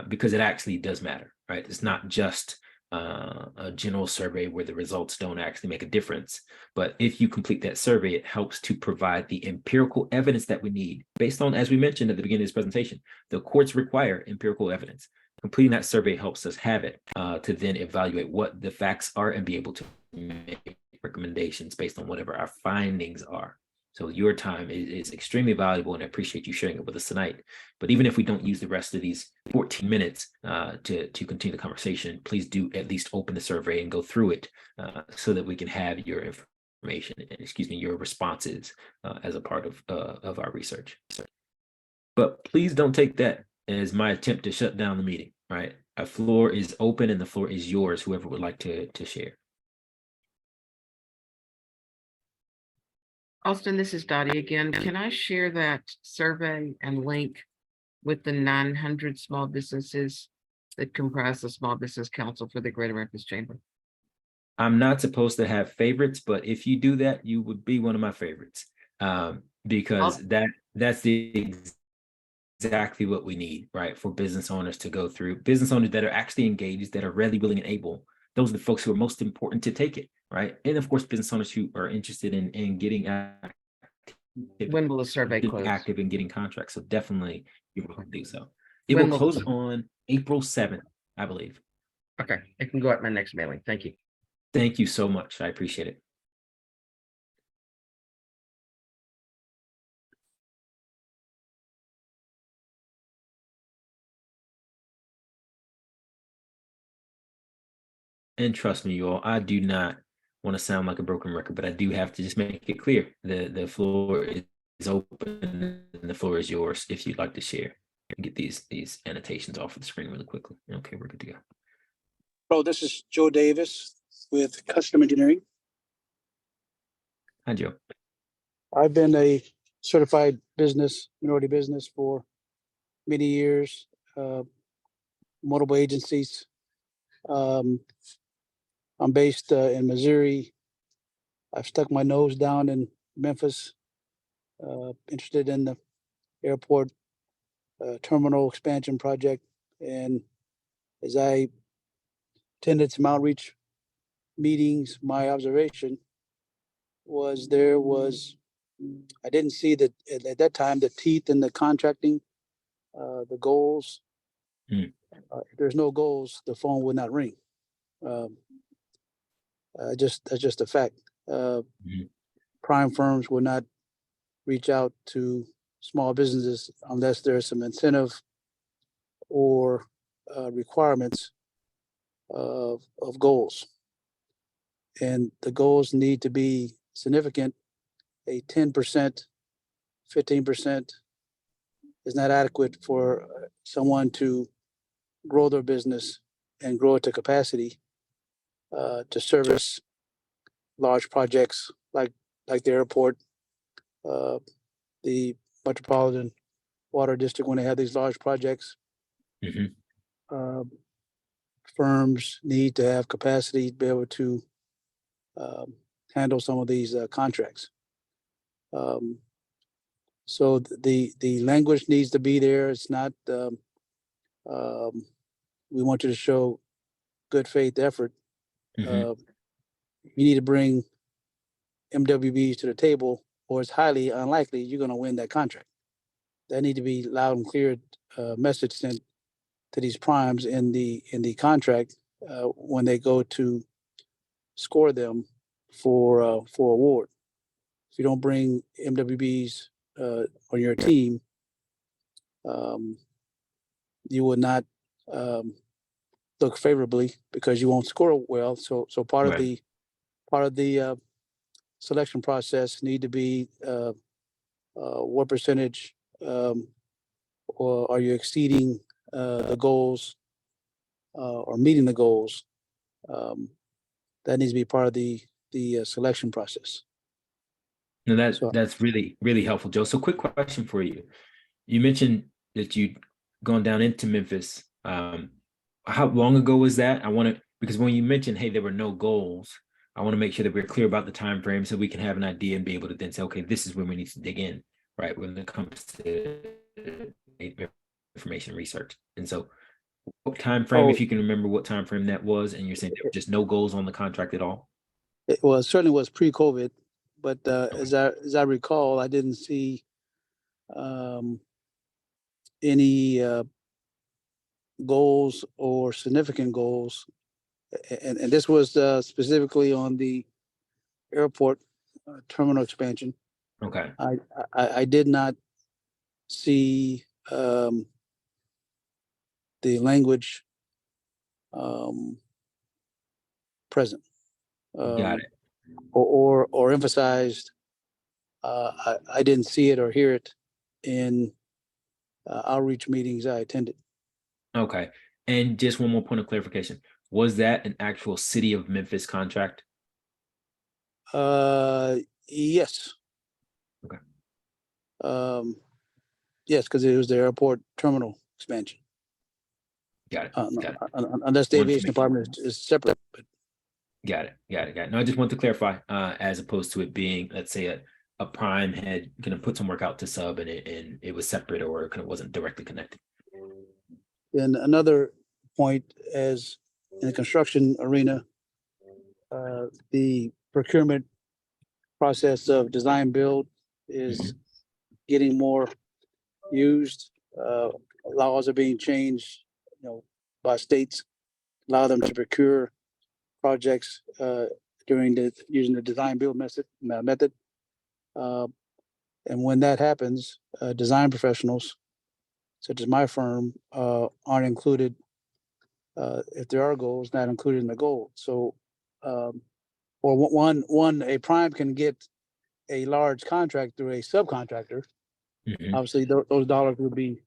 because it actually does matter, right? It's not just a general survey where the results don't actually make a difference. But if you complete that survey, it helps to provide the empirical evidence that we need based on, as we mentioned at the beginning of this presentation, the courts require empirical evidence. Completing that survey helps us have it to then evaluate what the facts are and be able to make recommendations based on whatever our findings are. So your time is extremely valuable, and I appreciate you sharing it with us tonight. But even if we don't use the rest of these 14 minutes to continue the conversation, please do at least open the survey and go through it so that we can have your information, your responses as a part of our research. But please don't take that as my attempt to shut down the meeting, right? Our floor is open and the floor is yours, whoever would like to share. Austin, this is Dottie again. Can I share that survey and link with the 900 small businesses that comprise the Small Business Council for the Greater Memphis Chamber? I'm not supposed to have favorites, but if you do that, you would be one of my favorites, because that's the exactly what we need, right? For business owners to go through, business owners that are actually engaged, that are ready, willing, and able. Those are the folks who are most important to take it, right? And of course, business owners who are interested in getting active, When will the survey close? active in getting contracts. So definitely you will do so. It When will will- close on April 7th, I believe. Okay, it can go at my next mailing. Thank you. Thank you so much. I appreciate it. And trust me, you all, I do not want to sound like a broken record, but I do have to just make it clear. The floor is open and the floor is yours if you'd like to share and get these annotations off of the screen really quickly. Okay, we're good to go. Hello, this is Joe Davis with Custom Engineering. Hi, Joe. I've been a certified minority business for many years, multiple agencies. I'm based in Missouri. I've stuck my nose down in Memphis, interested in the airport terminal expansion project. And as I attended some outreach meetings, my observation was I didn't see that at that time the teeth in the contracting, the goals. If there's no goals, the phone would not ring. That's just a fact. Prime firms will not reach out to small businesses unless there's some incentive or requirements of goals. And the goals need to be significant. A 10%, 15% is not adequate for someone to grow their business and grow it to capacity to service large projects like the airport, the Metropolitan Water District. When they have these large projects, firms need to have capacity to be able to handle some of these contracts. So the language needs to be there. It's not, we want you to show good faith effort. You need to bring MWBs to the table, or it's highly unlikely you're going to win that contract. That need to be loud and clear message sent to these primes in the contract when they go to score them for award. If you don't bring MWBs on your team, you will not look favorably because you won't score well. So part of the selection process need to be what percentage or are you exceeding the goals or meeting the goals. that needs to be part of the selection process. No, So- that's really, really helpful, Joe. So quick question for you. You mentioned that you'd gone down into Memphis. How long ago was that? Because when you mentioned, hey, there were no goals, I want to make sure that we're clear about the time frame so we can have an idea and be able to then say, okay, this is when we need to dig in, right? When it comes to information research. And so what time frame, if you can remember what time frame that was, and you're saying there were just no goals on the contract at all? It certainly was pre-COVID, but as I recall, I didn't see any goals or significant goals, and this was specifically on the airport terminal expansion. Okay. I did not see the language present. Got it. Or emphasized. I didn't see it or hear it in outreach meetings I attended. Okay. And just one more point of clarification. Was that an actual city of Memphis contract? Yes. Okay. Yes, because it was the airport terminal expansion. Got it. No, Got it. unless the Wanted to aviation make- department is separate. But Got it. Got it. Got it. No, I just want to clarify, as opposed to it being, let's say, a prime had kind of put some work out to sub and it was separate or kind of wasn't directly connected. then another point, as in the construction arena, the procurement process of design build is getting more used. Laws are being changed, by states, allow them to procure projects using the design build method. And when that happens, design professionals, such as my firm, aren't included. If there are goals, not included in the goal. So, or a prime can get a large contract through a subcontractor. Mhm. Obviously, those dollars would be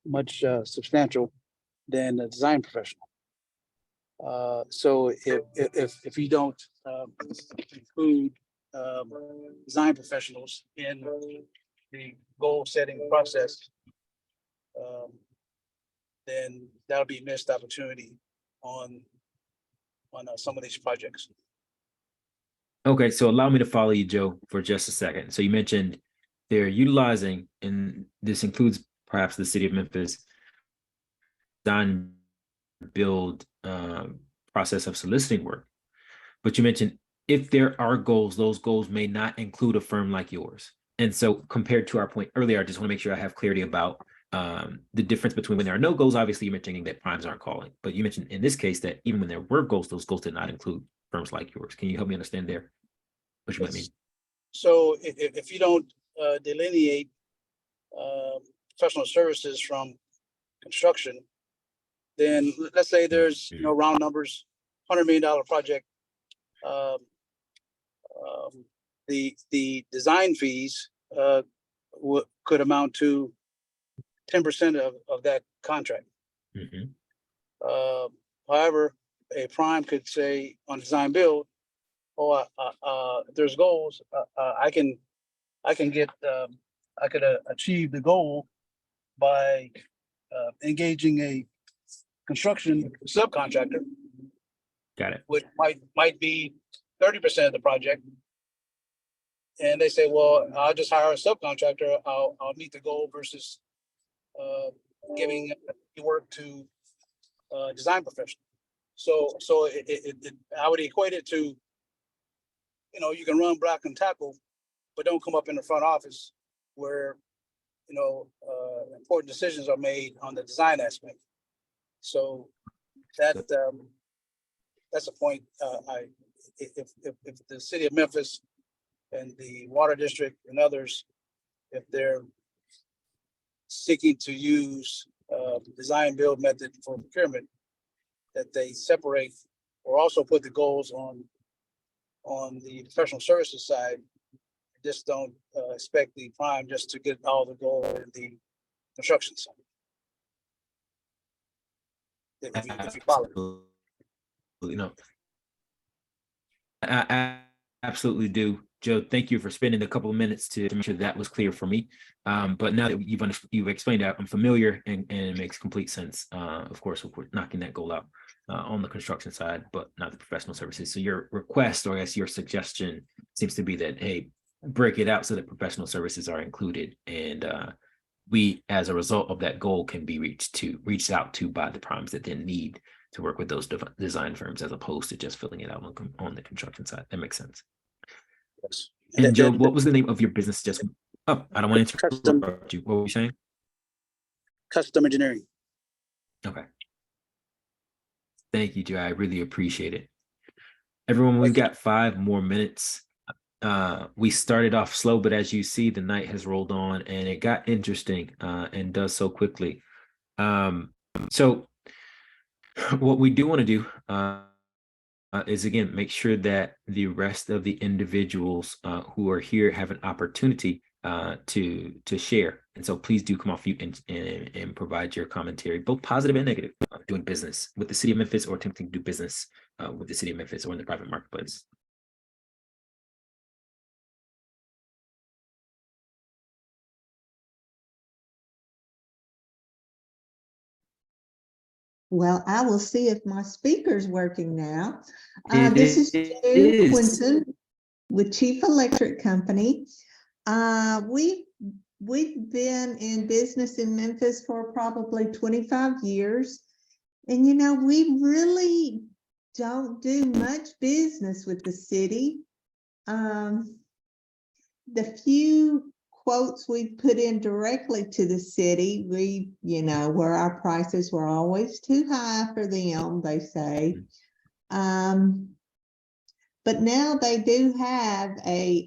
much substantial than a design professional. So if you don't include design professionals in the goal setting process, then that'll be missed opportunity on some of these projects. Okay, so allow me to follow you, Joe, for just a second. So you mentioned they're utilizing, and this includes perhaps the city of Memphis, design build process of soliciting work. But you mentioned if there are goals, those goals may not include a firm like yours. And so compared to our point earlier, I just want to make sure I have clarity about the difference between when there are no goals. Obviously, you're mentioning that primes aren't calling, but you mentioned in this case that even when there were goals, those goals did not include firms like yours. Can you help me understand there what you might mean? So if you don't delineate professional services from construction, then let's say there's round numbers, $100 million project. The design fees could amount to 10% of that contract. Mhm. However, a prime could say on design build, if there's goals, I can get I could achieve the goal by engaging a construction subcontractor, Got it. which might be 30% of the project. And they say, well, I'll just hire a subcontractor. I'll meet the goal versus giving the work to design professional. So I would equate it to, you can run block and tackle, but don't come up in the front office where, important decisions are made on the design aspect. So that's a point. If the city of Memphis and the water district and others, if they're seeking to use the design build method for procurement, that they separate or also put the goals on the professional services side. Just don't expect the prime just to get all the goal in the construction side. If you follow. Absolutely. No. I absolutely do. Joe, thank you for spending a couple of minutes to make sure that was clear for me. But now that you've explained that, I'm familiar and it makes complete sense. Of course, we're knocking that goal out on the construction side, but not the professional services. So your request, or I guess your suggestion, seems to be that, hey, break it out so that professional services are included, and we, as a result of that goal, can be reached out to by the primes that then need to work with those design firms, as opposed to just filling it out on the construction side. That makes sense. Yes. And Joe, what was the name of your business? Just I don't want to Custom. interrupt you. What were you saying? Custom engineering. Okay. Thank you, Joe. I really appreciate it. Everyone, we've got 5 more minutes. We started off slow, but as you see, the night has rolled on and it got interesting and does so quickly. So what we do want to do is, again, make sure that the rest of the individuals who are here have an opportunity to share. And so please do come off mute and provide your commentary, both positive and negative, doing business with the city of Memphis or attempting to do business with the city of Memphis or in the private marketplace. Well, I will see if my speaker's working now. It This is is. June Quinton with Chief Electric Company. We've been in business in Memphis for probably 25 years. And you know, we really don't do much business with the city. The few quotes we put in directly to the city, where our prices were always too high for them, they say. But now they do have a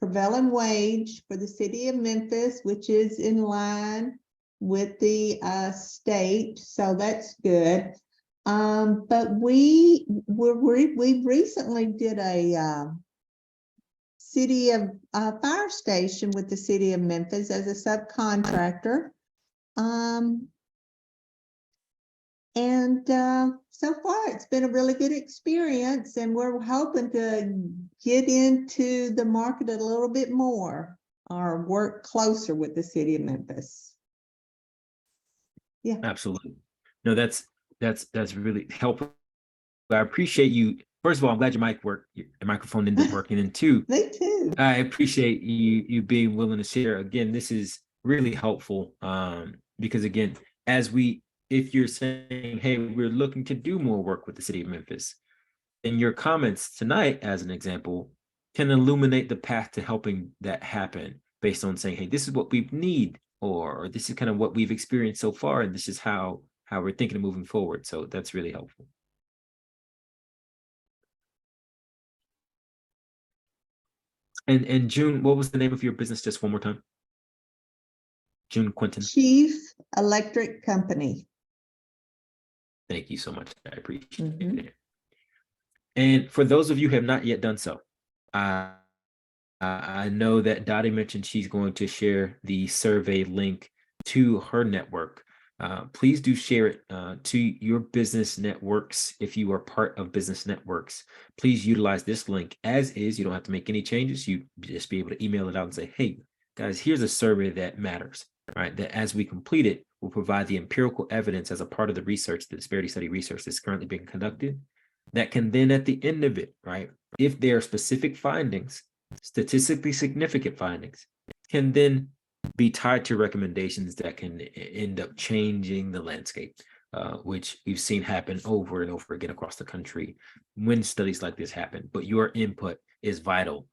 prevailing wage for the city of Memphis, which is in line with the state, so that's good. But we recently did a city of fire station with the city of Memphis as a subcontractor. So far it's been a really good experience, and we're hoping to get into the market a little bit more or work closer with the city of Memphis. Yeah. Absolutely. No, that's really helpful. I appreciate you. First of all, I'm glad your microphone ended up working. And 2, Me too. I appreciate you being willing to share. Again, this is really helpful because, again, if you're saying, hey, we're looking to do more work with the city of Memphis, and your comments tonight, as an example, can illuminate the path to helping that happen based on saying, hey, this is what we need, or this is kind of what we've experienced so far, and this is how we're thinking of moving forward. So that's really helpful. And June, what was the name of your business just one more time? June Quinton. Chief Electric Company. Thank you so much. I appreciate it. And for those of you who have not yet done so, I know that Dottie mentioned she's going to share the survey link to her network. Please do share it to your business networks. If you are part of business networks, please utilize this link as is. You don't have to make any changes. You just be able to email it out and say, hey, guys, here's a survey that matters, right? That as we complete it, will provide the empirical evidence as a part of the research, the disparity study research that's currently being conducted, that can then at the end of it, right, if there are specific findings, statistically significant findings, can then be tied to recommendations that can end up changing the landscape, which we've seen happen over and over again across the country when studies like this happen. But your input is vital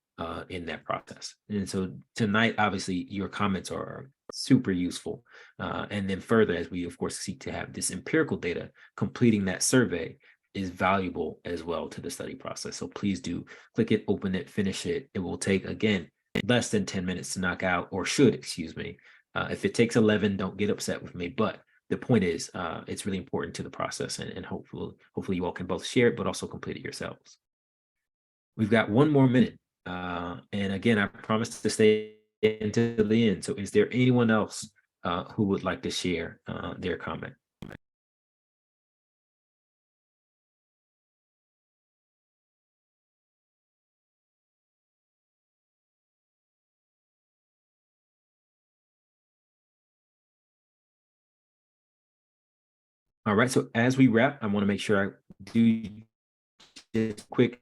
in that process. And so tonight, obviously, your comments are super useful. And then further, as we, of course, seek to have this empirical data, completing that survey is valuable as well to the study process. So please do click it, open it, finish it. It will take, again, less than 10 minutes to knock out, or should, excuse me. If it takes 11, don't get upset with me. But the point is, it's really important to the process, and hopefully you all can both share it, but also complete it yourselves. We've got 1 more minute. And again, I promise to stay until the end. So is there anyone else who would like to share their comment? All right, so as we wrap, I want to make sure I do just quick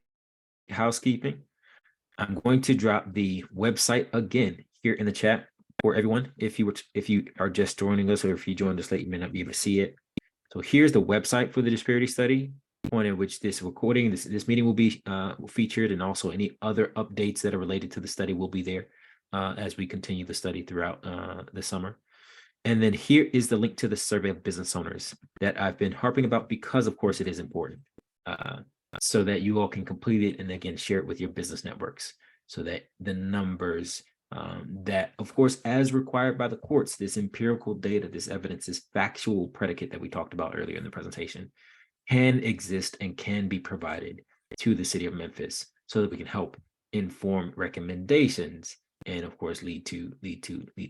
housekeeping. I'm going to drop the website again here in the chat for everyone. If you are just joining us, or if you joined us late, you may not be able to see it. So here's the website for the disparity study, point at which this recording, this meeting will be featured, and also any other updates that are related to the study will be there as we continue the study throughout the summer. And then here is the link to the survey of business owners that I've been harping about, because of course it is important, so that you all can complete it and again share it with your business networks, so that the numbers that, of course, as required by the courts, this empirical data, this evidence, this factual predicate that we talked about earlier in the presentation, can exist and can be provided to the city of Memphis, so that we can help inform recommendations, and of course lead to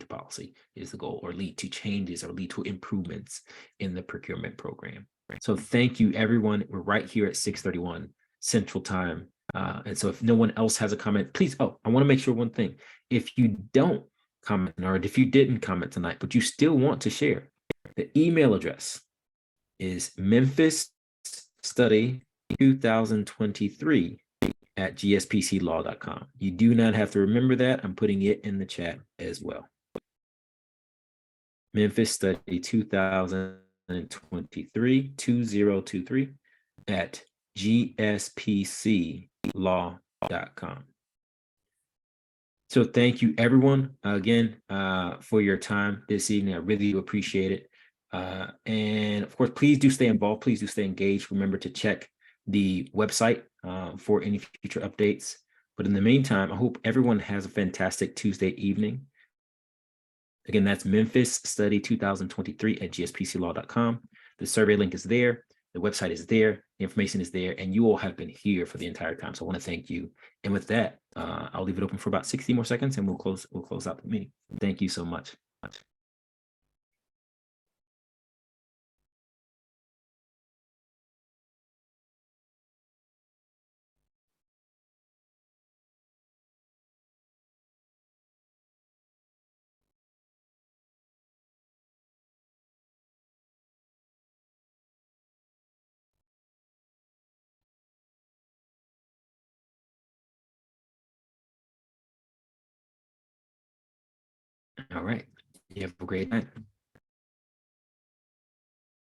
policy is the goal, or lead to changes, or lead to improvements in the procurement program. So thank you, everyone. We're right here at 6:31 Central Time. And so if no one else has a comment, please, I want to make sure one thing. If you don't comment, or if you didn't comment tonight, but you still want to share, the email address is Memphis Study 2023 at gspclaw.com. You do not have to remember that. I'm putting it in the chat as well. Memphis Study 2023 at gspclaw.com. So thank you, everyone, again, for your time this evening. I really do appreciate it. And of course, please do stay involved. Please do stay engaged. Remember to check the website for any future updates. But in the meantime, I hope everyone has a fantastic Tuesday evening. Again, that's Memphis Study 2023 at gspclaw.com. The survey link is there. The website is there. The information is there. And you all have been here for the entire time. So I want to thank you. And with that, I'll leave it open for about 60 more seconds, and we'll close out the meeting. Thank you so much. All right. You have a great night.